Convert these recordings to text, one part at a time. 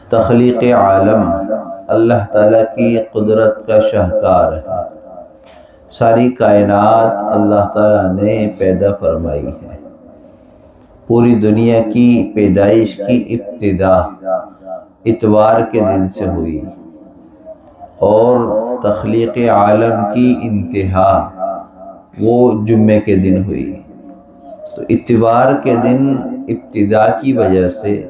تخلیق عالم اللہ تعالیٰ کی قدرت کا شاہکار ہے۔ ساری کائنات اللہ تعالیٰ نے پیدا فرمائی ہے۔ پوری دنیا کی پیدائش کی ابتدا اتوار کے دن سے ہوئی اور تخلیق عالم کی انتہا وہ جمعے کے دن ہوئی۔ تو اتوار کے دن ابتدا کی وجہ سے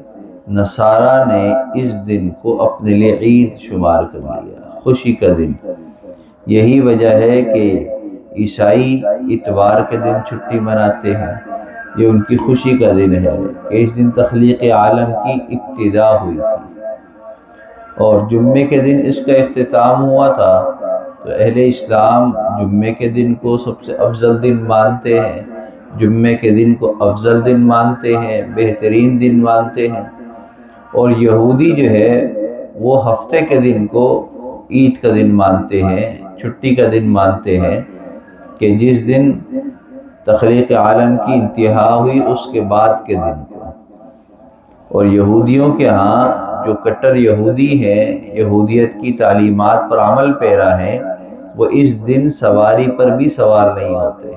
نصارہ نے اس دن کو اپنے لیے عید شمار کر لیا، خوشی کا دن۔ یہی وجہ ہے کہ عیسائی اتوار کے دن چھٹی مناتے ہیں، یہ ان کی خوشی کا دن ہے کہ اس دن تخلیق عالم کی ابتدا ہوئی تھی۔ اور جمعے کے دن اس کا اختتام ہوا تھا، تو اہل اسلام جمعے کے دن کو سب سے افضل دن مانتے ہیں، جمعے کے دن کو افضل دن مانتے ہیں، بہترین دن مانتے ہیں۔ اور یہودی جو ہے وہ ہفتے کے دن کو عید کا دن مانتے ہیں، چھٹی کا دن مانتے ہیں، کہ جس دن تخلیق عالم کی انتہا ہوئی اس کے بعد کے دن کو۔ اور یہودیوں کے ہاں جو کٹر یہودی ہیں، یہودیت کی تعلیمات پر عمل پیرا ہیں، وہ اس دن سواری پر بھی سوار نہیں ہوتے۔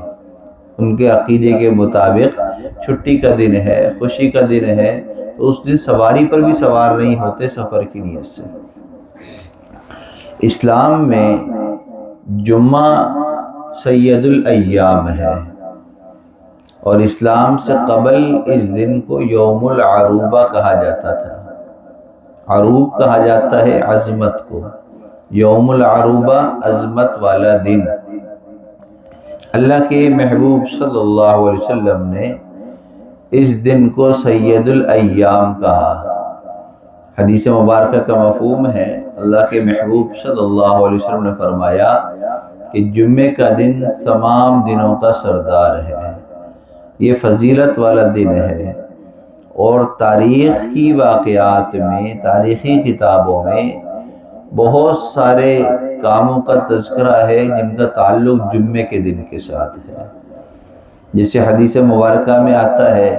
ان کے عقیدے کے مطابق چھٹی کا دن ہے، خوشی کا دن ہے، تو اس دن سواری پر بھی سوار نہیں ہوتے سفر کی نیت سے۔ اسلام میں جمعہ سید الایام ہے، اور اسلام سے قبل اس دن کو یوم العروبہ کہا جاتا تھا۔ عروب کہا جاتا ہے عظمت کو، یوم العروبہ عظمت والا دن۔ اللہ کے محبوب صلی اللہ علیہ وسلم نے اس دن کو سید الایام کہا۔ حدیث مبارکہ کا مفہوم ہے، اللہ کے محبوب صلی اللہ علیہ وسلم نے فرمایا کہ جمعے کا دن تمام دنوں کا سردار ہے، یہ فضیلت والا دن ہے۔ اور تاریخی واقعات میں، تاریخی کتابوں میں بہت سارے کاموں کا تذکرہ ہے جن کا تعلق جمعے کے دن کے ساتھ ہے۔ جسے حدیث مبارکہ میں آتا ہے،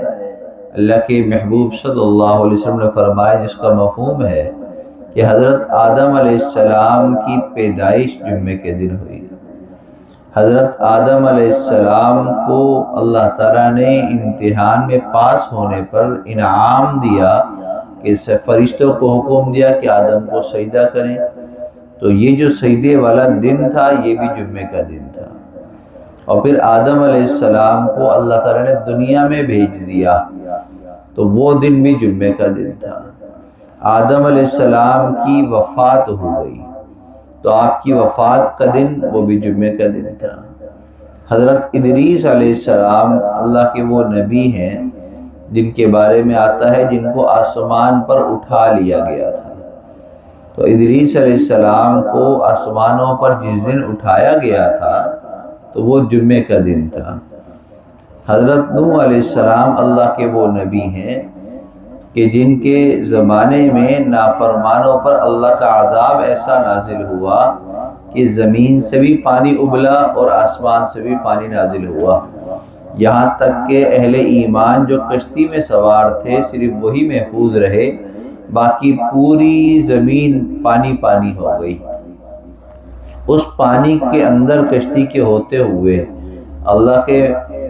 اللہ کے محبوب صلی اللہ علیہ وسلم نے فرمایا، جس کا مفہوم ہے کہ حضرت آدم علیہ السلام کی پیدائش جمعے کے دن ہوئی۔ حضرت آدم علیہ السلام کو اللہ تعالیٰ نے امتحان میں پاس ہونے پر انعام دیا کہ فرشتوں کو حکم دیا کہ آدم کو سجدہ کریں، تو یہ جو سجدے والا دن تھا یہ بھی جمعے کا دن تھا۔ اور پھر آدم علیہ السلام کو اللہ تعالیٰ نے دنیا میں بھیج دیا، تو وہ دن بھی جمعے کا دن تھا۔ آدم علیہ السلام کی وفات ہو گئی، تو آپ کی وفات کا دن وہ بھی جمعے کا دن تھا۔ حضرت ادریس علیہ السلام اللہ کے وہ نبی ہیں جن کے بارے میں آتا ہے جن کو آسمان پر اٹھا لیا گیا تھا۔ تو ادریس علیہ السلام کو آسمانوں پر جس دن اٹھایا گیا تھا تو وہ جمعے کا دن تھا۔ حضرت نوح علیہ السلام اللہ کے وہ نبی ہیں کہ جن کے زمانے میں نافرمانوں پر اللہ کا عذاب ایسا نازل ہوا کہ زمین سے بھی پانی ابلا اور آسمان سے بھی پانی نازل ہوا، یہاں تک کہ اہل ایمان جو کشتی میں سوار تھے صرف وہی محفوظ رہے، باقی پوری زمین پانی پانی ہو گئی۔ اس پانی کے اندر کشتی کے ہوتے ہوئے اللہ کے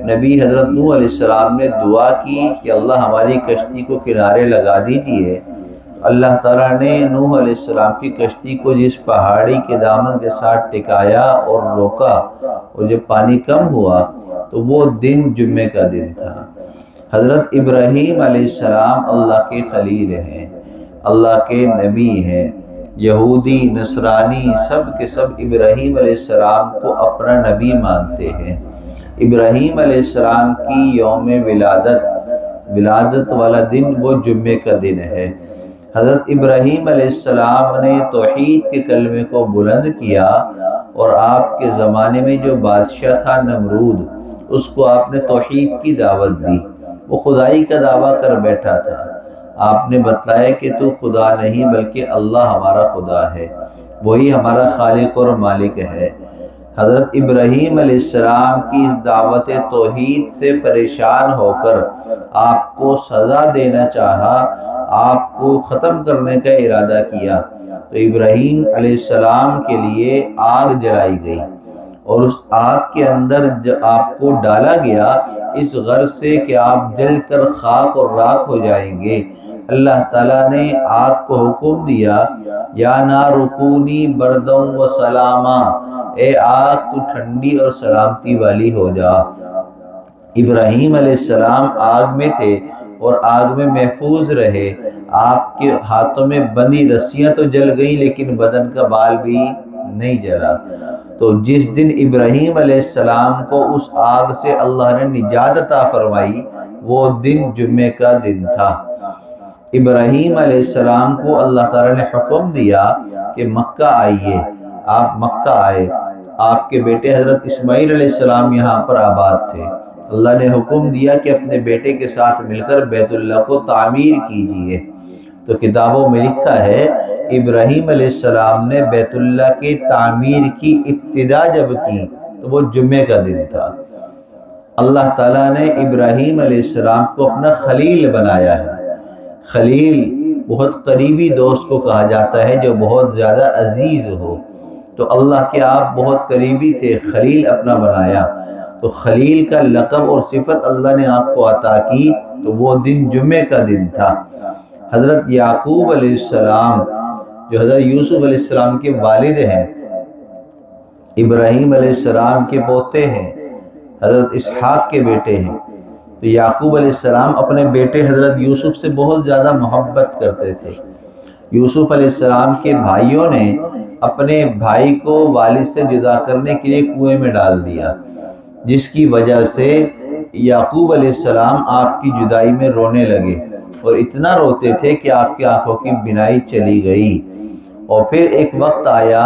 نبی حضرت نوح علیہ السلام نے دعا کی کہ اللہ ہماری کشتی کو کنارے لگا دیجئے۔ اللہ تعالیٰ نے نوح علیہ السلام کی کشتی کو جس پہاڑی کے دامن کے ساتھ ٹکایا اور روکا، اور جب پانی کم ہوا تو وہ دن جمعے کا دن تھا۔ حضرت ابراہیم علیہ السلام اللہ کے خلیل ہیں، اللہ کے نبی ہیں۔ یہودی نصرانی سب کے سب ابراہیم علیہ السلام کو اپنا نبی مانتے ہیں۔ ابراہیم علیہ السلام کی یوم ولادت والا دن وہ جمعے کا دن ہے۔ حضرت ابراہیم علیہ السلام نے توحید کے کلمے کو بلند کیا، اور آپ کے زمانے میں جو بادشاہ تھا نمرود، اس کو آپ نے توحید کی دعوت دی۔ وہ خدائی کا دعویٰ کر بیٹھا تھا، آپ نے بتلایا کہ تو خدا نہیں بلکہ اللہ ہمارا خدا ہے، وہی ہمارا خالق اور مالک ہے۔ حضرت ابراہیم علیہ السلام کی اس دعوت توحید سے پریشان ہو کر آپ کو سزا دینا چاہا، آپ کو ختم کرنے کا ارادہ کیا تو ابراہیم علیہ السلام کے لیے آگ جلائی گئی، اور اس آگ کے اندر آپ کو ڈالا گیا اس غرض سے کہ آپ جل کر خاک اور راکھ ہو جائیں گے۔ اللہ تعالیٰ نے آگ کو حکم دیا یا نار کونی برداً و سلاما، اے آگ تو ٹھنڈی اور سلامتی والی ہو جا۔ ابراہیم علیہ السلام آگ میں تھے اور آگ میں محفوظ رہے۔ آپ کے ہاتھوں میں بندی رسیاں تو جل گئیں لیکن بدن کا بال بھی نہیں جلا۔ تو جس دن ابراہیم علیہ السلام کو اس آگ سے اللہ نے نجات عطا فرمائی وہ دن جمعے کا دن تھا۔ ابراہیم علیہ السلام کو اللہ تعالیٰ نے حکم دیا کہ مکہ آئیے، آپ مکہ آئے۔ آپ کے بیٹے حضرت اسماعیل علیہ السلام یہاں پر آباد تھے۔ اللہ نے حکم دیا کہ اپنے بیٹے کے ساتھ مل کر بیت اللہ کو تعمیر کیجیے۔ تو کتابوں میں لکھا ہے ابراہیم علیہ السلام نے بیت اللہ کی تعمیر کی ابتدا جب کی تو وہ جمعے کا دن تھا۔ اللہ تعالیٰ نے ابراہیم علیہ السلام کو اپنا خلیل بنایا ہے۔ خلیل بہت قریبی دوست کو کہا جاتا ہے جو بہت زیادہ عزیز ہو، تو اللہ کے آپ بہت قریبی تھے، خلیل اپنا بنایا۔ تو خلیل کا لقب اور صفت اللہ نے آپ کو عطا کی تو وہ دن جمعے کا دن تھا۔ حضرت یعقوب علیہ السلام جو حضرت یوسف علیہ السلام کے والد ہیں، ابراہیم علیہ السلام کے پوتے ہیں، حضرت اسحاق کے بیٹے ہیں، تو یعقوب علیہ السلام اپنے بیٹے حضرت یوسف سے بہت زیادہ محبت کرتے تھے۔ یوسف علیہ السلام کے بھائیوں نے اپنے بھائی کو والد سے جدا کرنے کے لیے کنویں میں ڈال دیا، جس کی وجہ سے یعقوب علیہ السلام آپ کی جدائی میں رونے لگے اور اتنا روتے تھے کہ آپ کی آنکھوں کی بینائی چلی گئی۔ اور پھر ایک وقت آیا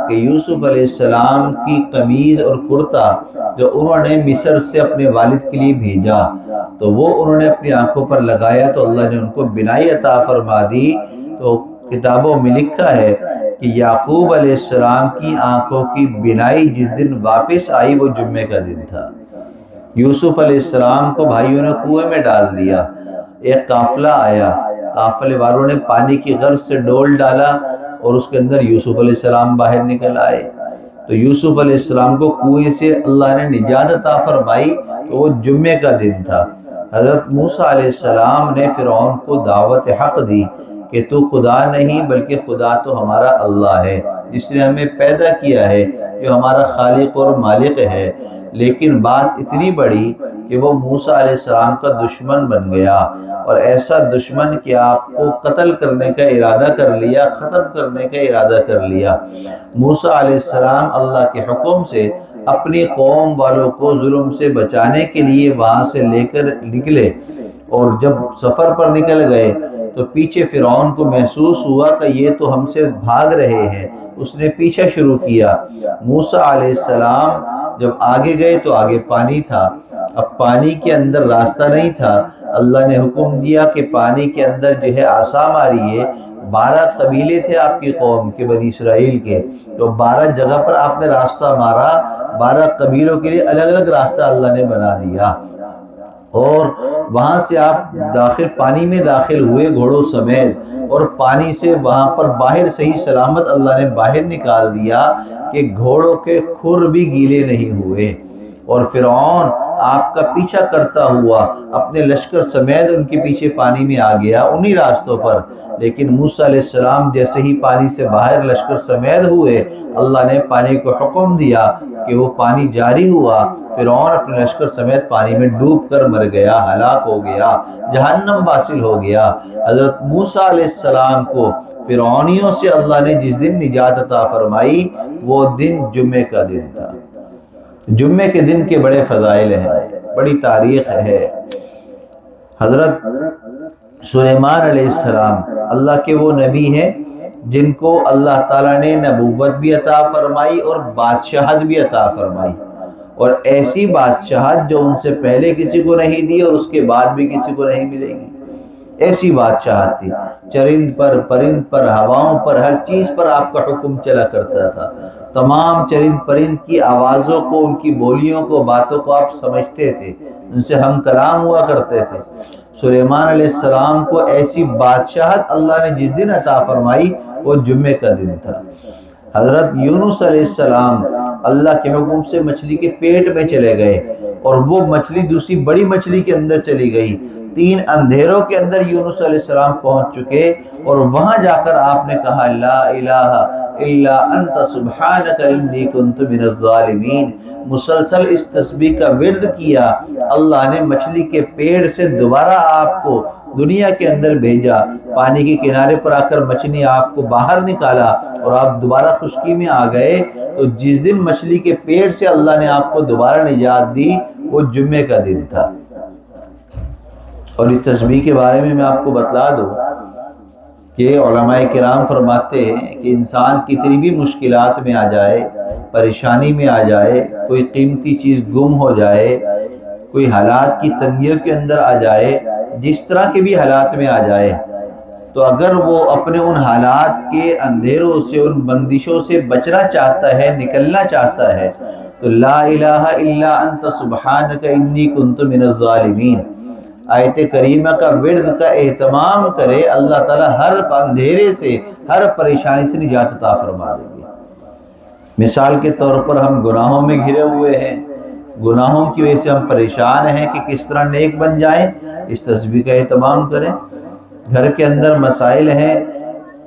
کہ یوسف علیہ السلام کی قمیض اور کرتا جو انہوں نے مصر سے اپنے والد کے لیے بھیجا تو وہ انہوں نے اپنی آنکھوں پر لگایا تو اللہ نے ان کو بینائی عطا فرما دی۔ تو کتابوں میں لکھا ہے کہ یعقوب علیہ السلام کی آنکھوں کی بینائی جس دن واپس آئی وہ جمعے کا دن تھا۔ یوسف علیہ السلام کو بھائیوں نے کنویں میں ڈال دیا، ایک قافلہ آیا، قافلے والوں نے پانی کی غرض سے ڈول ڈالا اور اس کے اندر یوسف علیہ السلام باہر نکل آئے۔ تو یوسف علیہ السلام کو کنویں سے اللہ نے نجات عطا فرمائی تو وہ جمعے کا دن تھا۔ حضرت موسیٰ علیہ السلام نے فرعون کو دعوت حق دی کہ تو خدا نہیں بلکہ خدا تو ہمارا اللہ ہے جس نے ہمیں پیدا کیا ہے، جو ہمارا خالق اور مالک ہے۔ لیکن بات اتنی بڑی کہ وہ موسیٰ علیہ السلام کا دشمن بن گیا، اور ایسا دشمن کہ آپ کو قتل کرنے کا ارادہ کر لیا، ختم کرنے کا ارادہ کر لیا۔ موسیٰ علیہ السلام اللہ کے حکم سے اپنی قوم والوں کو ظلم سے بچانے کے لیے وہاں سے لے کر نکلے، اور جب سفر پر نکل گئے تو پیچھے فرعون کو محسوس ہوا کہ یہ تو ہم سے بھاگ رہے ہیں، اس نے پیچھا شروع کیا۔ موسیٰ علیہ السلام جب آگے گئے تو آگے پانی تھا، اب پانی کے اندر راستہ نہیں تھا۔ اللہ نے حکم دیا کہ پانی کے اندر جو ہے عصا ماریے۔ 12 قبیلے تھے آپ کی قوم کے، بنی اسرائیل کے، تو 12 جگہ پر آپ نے راستہ مارا، 12 قبیلوں کے لیے الگ الگ راستہ اللہ نے بنا دیا، اور وہاں سے آپ پانی میں داخل ہوئے گھوڑوں سمیت، اور پانی سے وہاں پر باہر صحیح سلامت اللہ نے باہر نکال دیا کہ گھوڑوں کے کھر بھی گیلے نہیں ہوئے۔ اور فرعون آپ کا پیچھا کرتا ہوا اپنے لشکر سمیت ان کے پیچھے پانی میں آ گیا انہی راستوں پر، لیکن موسیٰ علیہ السلام جیسے ہی پانی سے باہر لشکر سمیت ہوئے، اللہ نے پانی کو حکم دیا کہ وہ پانی جاری ہوا۔ فرعون اپنے لشکر سمیت پانی میں ڈوب کر مر گیا، ہلاک ہو گیا، جہنم واصل ہو گیا۔ حضرت موسیٰ علیہ السلام کو فرعونیوں سے اللہ نے جس دن نجات عطا فرمائی وہ دن جمعے کا دن تھا۔ جمعے کے دن کے بڑے فضائل ہیں، بڑی تاریخ ہے۔ حضرت سلیمان علیہ السلام اللہ کے وہ نبی ہیں جن کو اللہ تعالیٰ نے نبوت بھی عطا فرمائی اور بادشاہت بھی عطا فرمائی، اور ایسی بادشاہت جو ان سے پہلے کسی کو نہیں دی اور اس کے بعد بھی کسی کو نہیں ملے گی، ایسی بادشاہت تھی۔ چرند پر، پرند پر، ہواؤں پر، ہر چیز پر آپ کا حکم چلا کرتا تھا۔ تمام چرند پرند کی آوازوں کو، ان کی بولیوں کو، باتوں کو آپ سمجھتے تھے، ان سے ہم کلام ہوا کرتے تھے۔ سلیمان علیہ السلام کو ایسی بادشاہت اللہ نے جس دن عطا فرمائی وہ جمعے کا دن تھا۔ حضرت یونس علیہ السلام اللہ کے حکم سے مچھلی کے پیٹ میں چلے گئے اور وہ مچھلی دوسری بڑی مچھلی کے اندر چلی گئی۔ 3 اندھیروں کے اندر یونس علیہ السلام پہنچ چکے اور وہاں جا کر آپ نے کہا لا الہ الا انت سبحانک انی کنت من الظالمین۔ مسلسل اس تسبیح کا ورد کیا، اللہ نے مچھلی کے پیٹ سے دوبارہ آپ کو دنیا کے اندر بھیجا، پانی کے کنارے پر آ کر مچھلی آپ کو باہر نکالا اور آپ دوبارہ خشکی میں آ گئے۔ تو جس دن مچھلی کے پیٹ سے اللہ نے آپ کو دوبارہ نجات دی وہ جمعے کا دن تھا۔ اور اس تسبیح کے بارے میں آپ کو بتلا دوں کہ علماء کرام فرماتے ہیں کہ انسان کتنی بھی مشکلات میں آ جائے، پریشانی میں آ جائے، کوئی قیمتی چیز گم ہو جائے، کوئی حالات کی تنگیوں کے اندر آ جائے، جس طرح کے بھی حالات میں آ جائے، تو اگر وہ اپنے ان حالات کے اندھیروں سے، ان بندشوں سے بچنا چاہتا ہے، نکلنا چاہتا ہے، تو لا الہ الا انت سبحانک انی کنت من الظالمین آیت کریمہ کا ورد کا اہتمام کرے، اللہ تعالیٰ ہر اندھیرے سے، ہر پریشانی سے نجات عطا فرما دیں گے۔ مثال کے طور پر ہم گناہوں میں گھرے ہوئے ہیں، گناہوں کی وجہ سے ہم پریشان ہیں کہ کس طرح نیک بن جائیں، اس تسبیح کا اہتمام کریں۔ گھر کے اندر مسائل ہیں،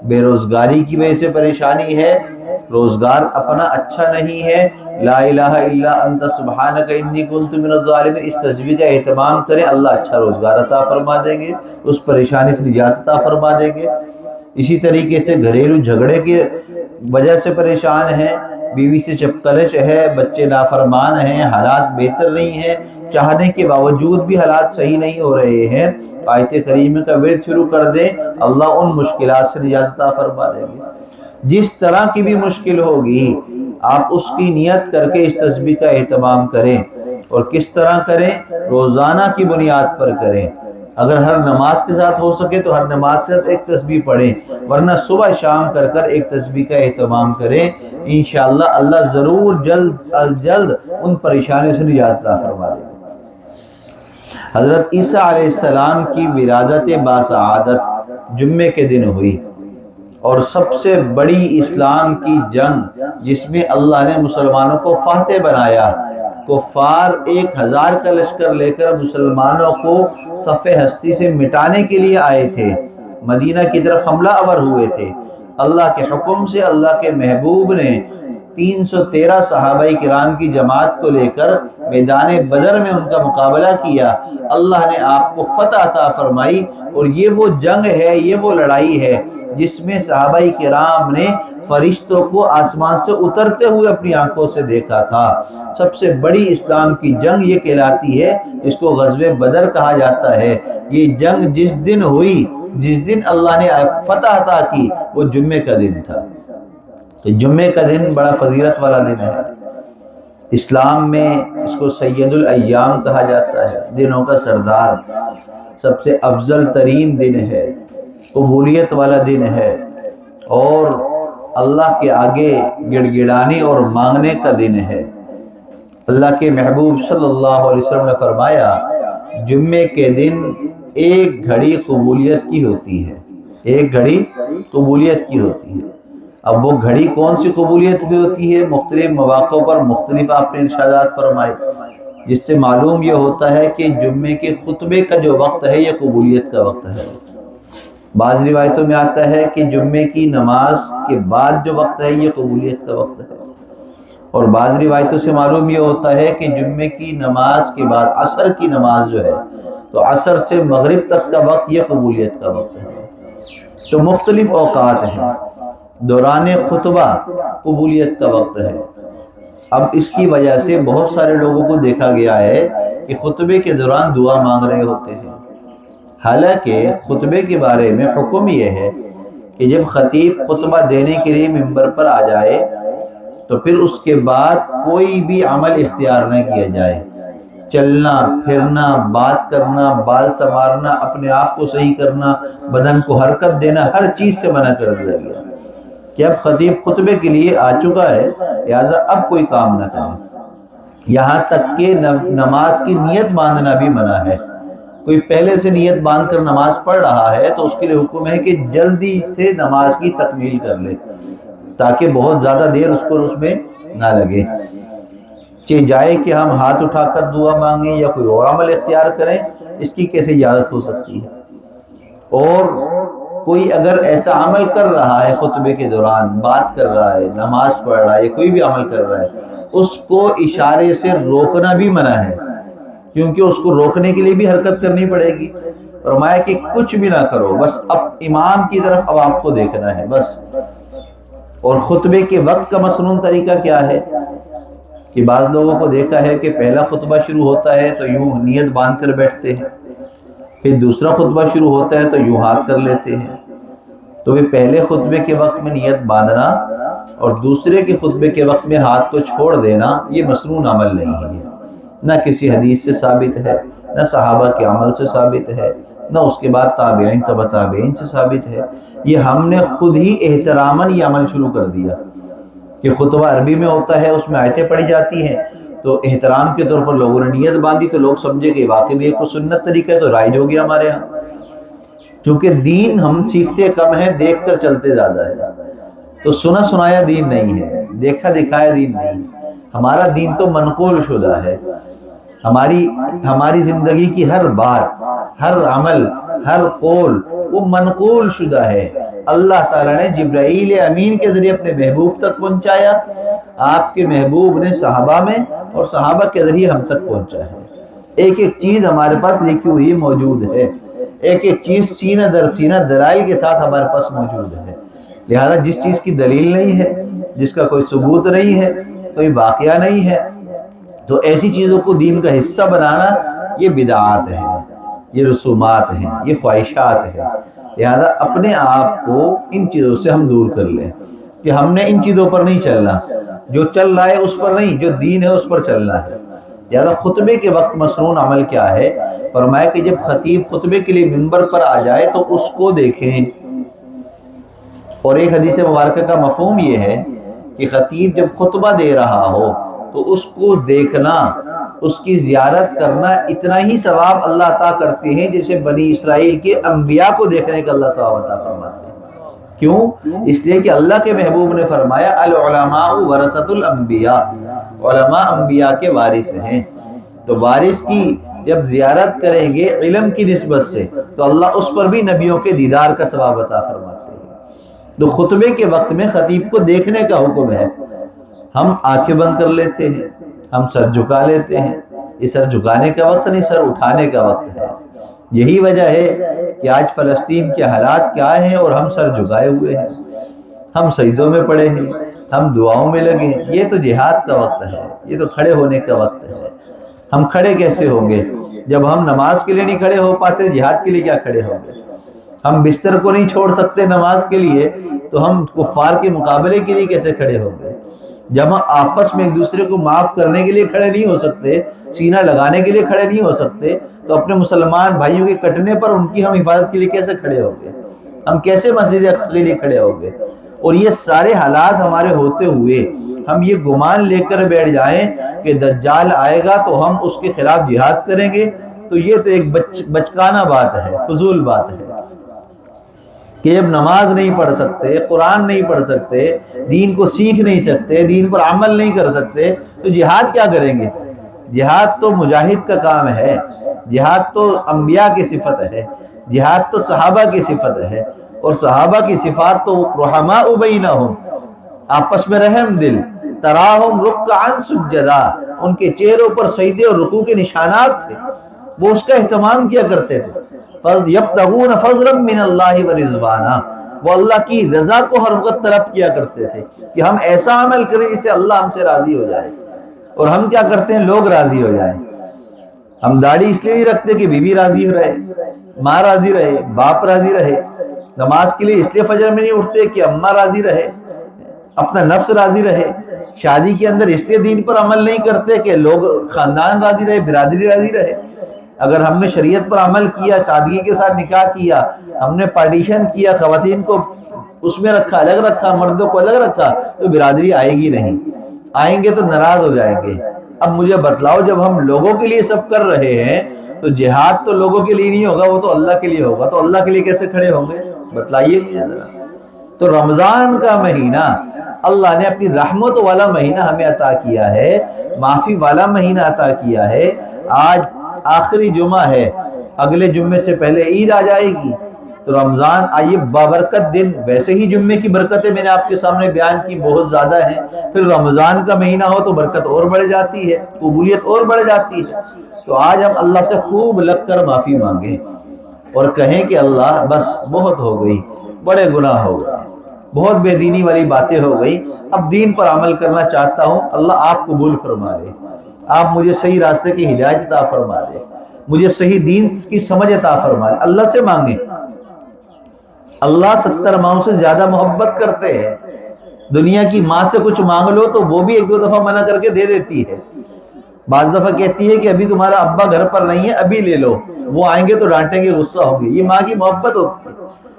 بے روزگاری کی وجہ سے پریشانی ہے، روزگار اپنا اچھا نہیں ہے، لا الہ الا انت سبحانک انی کنت من الظالمین اس تسبیح کا اہتمام کریں، اللہ اچھا روزگار عطا فرما دیں گے، اس پریشانی سے نجات عطا فرما دیں گے۔ اسی طریقے سے گھریلو جھگڑے کی وجہ سے پریشان ہیں، بیوی سے چپکلش ہے، بچے نافرمان ہیں، حالات بہتر نہیں ہیں، چاہنے کے باوجود بھی حالات صحیح نہیں ہو رہے ہیں، آیت کریمہ کا ورد شروع کر دیں، اللہ ان مشکلات سے نجات عطا فرما دیں گے۔ جس طرح کی بھی مشکل ہوگی آپ اس کی نیت کر کے اس تسبیح کا اہتمام کریں، اور کس طرح کریں؟ روزانہ کی بنیاد پر کریں۔ اگر ہر نماز کے ساتھ ہو سکے تو ہر نماز سے ایک تسبیح پڑھیں، ورنہ صبح شام کر کر ایک تسبیح کا اہتمام کریں، انشاءاللہ اللہ ضرور جلد از جلد ان پریشانیوں سے نجات عطا فرما دے گا۔ حضرت عیسیٰ علیہ السلام کی ولادت باسعادت جمعے کے دن ہوئی، اور سب سے بڑی اسلام کی جنگ جس میں اللہ نے مسلمانوں کو فاتح بنایا، کفار 1000 کا لشکر لے کر مسلمانوں کو صف ہستی سے مٹانے کے لیے آئے تھے، مدینہ کی طرف حملہ آور ہوئے تھے۔ اللہ کے حکم سے اللہ کے محبوب نے 313 صحابہ کرام کی جماعت کو لے کر میدان بدر میں ان کا مقابلہ کیا، اللہ نے آپ کو فتح عطا فرمائی، اور یہ وہ جنگ ہے، یہ وہ لڑائی ہے جس میں صحابہ کرام نے فرشتوں کو آسمان سے اترتے ہوئے اپنی آنکھوں سے دیکھا تھا۔ سب سے بڑی اسلام کی جنگ یہ کہلاتی ہے، اس کو غزوہ بدر کہا جاتا ہے۔ یہ جنگ جس دن ہوئی، جس دن اللہ نے فتح عطا کی، وہ جمعے کا دن تھا۔ جمعے کا دن بڑا فضیلت والا دن ہے، اسلام میں اس کو سید الایام کہا جاتا ہے، دنوں کا سردار، سب سے افضل ترین دن ہے، قبولیت والا دن ہے، اور اللہ کے آگے گڑ گڑانے اور مانگنے کا دن ہے۔ اللہ کے محبوب صلی اللہ علیہ وسلم نے فرمایا جمعے کے دن ایک گھڑی قبولیت کی ہوتی ہے، ایک گھڑی قبولیت کی ہوتی ہے۔ اب وہ گھڑی کون سی قبولیت کی ہوتی ہے؟ مختلف مواقع پر مختلف آپ نے ارشادات فرمائے، جس سے معلوم یہ ہوتا ہے کہ جمعے کے خطبے کا جو وقت ہے یہ قبولیت کا وقت ہے۔ بعض روایتوں میں آتا ہے کہ جمعے کی نماز کے بعد جو وقت ہے یہ قبولیت کا وقت ہے، اور بعض روایتوں سے معلوم یہ ہوتا ہے کہ جمعے کی نماز کے بعد عصر کی نماز جو ہے، تو عصر سے مغرب تک کا وقت یہ قبولیت کا وقت ہے۔ تو مختلف اوقات ہیں، دوران خطبہ قبولیت کا وقت ہے۔ اب اس کی وجہ سے بہت سارے لوگوں کو دیکھا گیا ہے کہ خطبے کے دوران دعا مانگ رہے ہوتے ہیں، حالانکہ خطبے کے بارے میں حکم یہ ہے کہ جب خطیب خطبہ دینے کے لیے ممبر پر آ جائے تو پھر اس کے بعد کوئی بھی عمل اختیار نہ کیا جائے، چلنا پھرنا، بات کرنا، بال سنوارنا، اپنے آپ کو صحیح کرنا، بدن کو حرکت دینا، ہر چیز سے منع کر دیا گیا کہ اب خطیب خطبے کے لیے آ چکا ہے، لہٰذا اب کوئی کام نہ کرے۔ یہاں تک کہ نماز کی نیت باندھنا بھی منع ہے۔ کوئی پہلے سے نیت باندھ کر نماز پڑھ رہا ہے تو اس کے لیے حکم ہے کہ جلدی سے نماز کی تکمیل کر لے، تاکہ بہت زیادہ دیر اس کو اس میں نہ لگے۔ چاہے جائے کہ ہم ہاتھ اٹھا کر دعا مانگیں یا کوئی اور عمل اختیار کریں، اس کی کیسے اجازت ہو سکتی ہے؟ اور کوئی اگر ایسا عمل کر رہا ہے خطبے کے دوران، بات کر رہا ہے، نماز پڑھ رہا ہے، کوئی بھی عمل کر رہا ہے، اس کو اشارے سے روکنا بھی منع ہے، کیونکہ اس کو روکنے کے لیے بھی حرکت کرنی پڑے گی۔ فرمایا کہ کچھ بھی نہ کرو، بس اب امام کی طرف اب آپ کو دیکھنا ہے بس۔ اور خطبے کے وقت کا مسنون طریقہ کیا ہے کہ بعض لوگوں کو دیکھا ہے کہ پہلا خطبہ شروع ہوتا ہے تو یوں نیت باندھ کر بیٹھتے ہیں، پھر دوسرا خطبہ شروع ہوتا ہے تو یوں ہاتھ کر لیتے ہیں۔ تو یہ پہلے خطبے کے وقت میں نیت باندھنا اور دوسرے کے خطبے کے وقت میں ہاتھ کو چھوڑ دینا، یہ مسنون عمل نہیں ہے، نہ کسی حدیث سے ثابت ہے، نہ صحابہ کے عمل سے ثابت ہے، نہ اس کے بعد تابعین تبع تابعین سے ثابت ہے۔ یہ ہم نے خود ہی احتراماً یہ عمل شروع کر دیا کہ خطبہ عربی میں ہوتا ہے، اس میں آیتیں پڑھی جاتی ہیں، تو احترام کے طور پر لوگوں نے نیت باندھی تو لوگ سمجھے کہ واقعی میں کوئی سنت طریقہ ہے تو رائج ہو گیا ہمارے ہاں۔ چونکہ دین ہم سیکھتے کم ہیں، دیکھ کر چلتے زیادہ ہے، تو سنا سنایا دین نہیں ہے، دیکھا دکھایا دین نہیں ہے۔ ہمارا دین تو منقول شدہ ہے، ہماری زندگی کی ہر بات، ہر عمل، ہر قول وہ منقول شدہ ہے۔ اللہ تعالیٰ نے جبرائیل امین کے ذریعے اپنے محبوب تک پہنچایا، آپ کے محبوب نے صحابہ میں اور صحابہ کے ذریعے ہم تک پہنچا ہے۔ ایک ایک چیز ہمارے پاس لکھی ہوئی موجود ہے، ایک ایک چیز سینہ در سینہ دلائل کے ساتھ ہمارے پاس موجود ہے۔ لہذا جس چیز کی دلیل نہیں ہے، جس کا کوئی ثبوت نہیں ہے، کوئی واقعہ نہیں ہے، تو ایسی چیزوں کو دین کا حصہ بنانا یہ بدعات ہے، یہ رسومات ہیں، یہ خواہشات ہیں۔ لہذا اپنے آپ کو ان چیزوں سے ہم دور کر لیں کہ ہم نے ان چیزوں پر نہیں چلنا، جو چل رہا ہے اس پر نہیں، جو دین ہے اس پر چلنا ہے۔ لہذا خطبے کے وقت مسنون عمل کیا ہے؟ فرمایا کہ جب خطیب خطبے کے لیے منبر پر آ جائے تو اس کو دیکھیں۔ اور ایک حدیث مبارکہ کا مفہوم یہ ہے کہ خطیب جب خطبہ دے رہا ہو تو اس کو دیکھنا، اس کی زیارت کرنا اتنا ہی ثواب اللہ عطا کرتے ہیں جیسے بنی اسرائیل کے انبیاء کو دیکھنے کا اللہ ثواب عطا فرماتے ہیں۔ کیوں؟ اس لیے کہ اللہ کے محبوب نے فرمایا العلماء ورثۃ الانبیاء، علماء انبیاء کے وارث ہیں۔ تو وارث کی جب زیارت کریں گے علم کی نسبت سے تو اللہ اس پر بھی نبیوں کے دیدار کا ثواب عطا فرماتے ہیں۔ تو خطبے کے وقت میں خطیب کو دیکھنے کا حکم ہے۔ ہم آنکھیں بند کر لیتے ہیں، ہم سر جھکا لیتے ہیں، یہ سر جھکانے کا وقت نہیں، سر اٹھانے کا وقت ہے۔ یہی وجہ ہے کہ آج فلسطین کے حالات کیا ہیں اور ہم سر جھکائے ہوئے ہیں، ہم سجدوں میں پڑے ہیں، ہم دعاؤں میں لگے ہیں۔ یہ تو جہاد کا وقت ہے، یہ تو کھڑے ہونے کا وقت ہے۔ ہم کھڑے کیسے ہوں گے جب ہم نماز کے لیے نہیں کھڑے ہو پاتے؟ جہاد کے لیے کیا کھڑے ہوں گے؟ ہم بستر کو نہیں چھوڑ سکتے نماز کے لیے تو ہم کفار کے مقابلے کے لیے کیسے کھڑے ہوں گے؟ جب ہم آپس میں ایک دوسرے کو معاف کرنے کے لیے کھڑے نہیں ہو سکتے، سینہ لگانے کے لیے کھڑے نہیں ہو سکتے، تو اپنے مسلمان بھائیوں کے کٹنے پر ان کی ہم حفاظت کے لیے کیسے کھڑے ہوں گے؟ ہم کیسے مسجد اقصی کے لیے کھڑے ہوں گے؟ اور یہ سارے حالات ہمارے ہوتے ہوئے ہم یہ گمان لے کر بیٹھ جائیں کہ دجال آئے گا تو ہم اس کے خلاف جہاد کریں گے، تو یہ تو ایک بچکانہ بات ہے، فضول بات ہے کہ جب نماز نہیں پڑھ سکتے، قرآن نہیں پڑھ سکتے، دین کو سیکھ نہیں سکتے، دین پر عمل نہیں کر سکتے، تو جہاد کیا کریں گے؟ جہاد تو مجاہد کا کام ہے، جہاد تو انبیاء کی صفت ہے، جہاد تو صحابہ کی صفت ہے، اور صحابہ کی صفات تو رحماء بینہم، آپس میں رحم دل، تراہم رکعا سجدا، ان کے چہروں پر سجدے اور رکوع کے نشانات تھے، وہ اس کا اہتمام کیا کرتے تھے۔ یبتغون فضلا من اللہ ورضوانا، وہ اللہ کی رضا کو ہر وقت طلب کیا کرتے تھے کہ ہم ایسا عمل کریں جس سے اللہ ہم سے راضی ہو جائے، اور ہم کیا کرتے ہیں؟ لوگ راضی ہو جائیں۔ ہم داڑھی اس لیے نہیں رکھتے کہ بیوی راضی رہے، ماں راضی رہے، باپ راضی رہے۔ نماز کے لیے اس لیے فجر میں نہیں اٹھتے کہ اماں راضی رہے، اپنا نفس راضی رہے۔ شادی کے اندر اس لیے دین پر عمل نہیں کرتے کہ لوگ خاندان راضی رہے، برادری راضی رہے۔ اگر ہم نے شریعت پر عمل کیا، سادگی کے ساتھ نکاح کیا، ہم نے پارٹیشن کیا، خواتین کو اس میں رکھا، الگ رکھا، مردوں کو الگ رکھا، تو برادری آئے گی نہیں، آئیں گے تو ناراض ہو جائیں گے۔ اب مجھے بتلاؤ، جب ہم لوگوں کے لیے سب کر رہے ہیں تو جہاد تو لوگوں کے لیے نہیں ہوگا، وہ تو اللہ کے لیے ہوگا، تو اللہ کے لیے کیسے کھڑے ہوں گے؟ بتلائیے مجھے ذرا۔ تو رمضان کا مہینہ اللہ نے اپنی رحمت والا مہینہ ہمیں عطا کیا ہے، معافی والا مہینہ عطا کیا ہے۔ آج آخری جمعہ ہے، اگلے جمعے سے پہلے عید آ جائے گی، تو رمضان آئیے بابرکت دن، ویسے ہی جمعے کی برکتیں میں نے آپ کے سامنے بیان کی بہت زیادہ ہیں، پھر رمضان کا مہینہ ہو تو برکت اور بڑھ جاتی ہے، قبولیت اور بڑھ جاتی ہے۔ تو آج ہم اللہ سے خوب لگ کر معافی مانگیں اور کہیں کہ اللہ بس بہت ہو گئی، بڑے گناہ ہو گئے، بہت بے دینی والی باتیں ہو گئی، اب دین پر عمل کرنا چاہتا ہوں، اللہ آپ قبول فرما لے، آپ مجھے صحیح راستے کی ہدایت عطا فرما دے، مجھے صحیح دین کی سمجھ عطا فرما دے۔ اللہ سے مانگیں۔ اللہ 70 ماؤں سے زیادہ محبت کرتے ہیں۔ دنیا کی ماں سے کچھ مانگ لو تو وہ بھی 1-2 دفعہ منع کر کے دے دیتی ہے، بعض دفعہ کہتی ہے کہ ابھی تمہارا ابا گھر پر نہیں ہے، ابھی لے لو، وہ آئیں گے تو ڈانٹیں گے، غصہ ہوں گے۔ یہ ماں کی محبت ہوتی ہے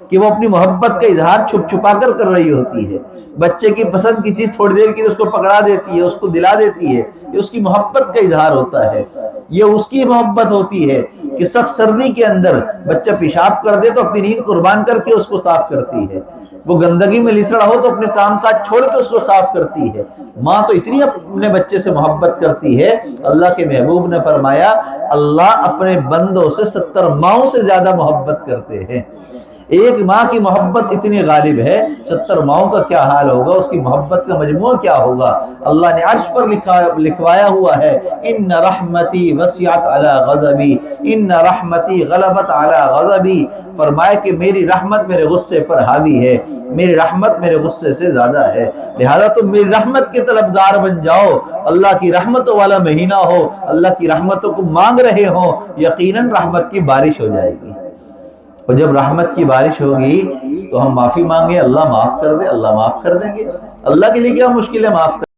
کہ وہ اپنی محبت کا اظہار چھپ چھپا کر رہی ہوتی ہے۔ بچے کی پسند کی چیز تھوڑی دیر کے لیے اس کو پکڑا دیتی ہے، اس کو دلا دیتی ہے، یہ اس کی محبت کا اظہار ہوتا ہے۔ یہ اس کی محبت ہوتی ہے کہ سخت سردی کے اندر بچہ پیشاب کر دے تو اپنی نیند قربان کر کے اس کو صاف کرتی ہے، وہ گندگی میں لسڑا ہو تو اپنے کام کاج چھوڑ کے اس کو صاف کرتی ہے۔ ماں تو اتنی اپنے بچے سے محبت کرتی ہے، اللہ کے محبوب نے فرمایا اللہ اپنے بندوں سے 70 ماؤں سے زیادہ محبت کرتے ہیں۔ ایک ماں کی محبت اتنی غالب ہے، 70 ماؤں کا کیا حال ہوگا، اس کی محبت کا مجموعہ کیا ہوگا۔ اللہ نے عرش پر لکھوایا ہوا ہے ان رحمتی وسعت علی غضبی، ان رحمتی غلبت علی غضبی، فرمایا کہ میری رحمت میرے غصے پر حاوی ہے، میری رحمت میرے غصے سے زیادہ ہے، لہذا تم میری رحمت کے طلبگار بن جاؤ۔ اللہ کی رحمتوں والا مہینہ ہو، اللہ کی رحمتوں کو مانگ رہے ہو، یقیناً رحمت کی بارش ہو جائے گی، اور جب رحمت کی بارش ہوگی تو ہم معافی مانگیں، اللہ معاف کر دے، اللہ معاف کر دیں گے۔ اللہ کے لیے کیا مشکل ہے معاف کر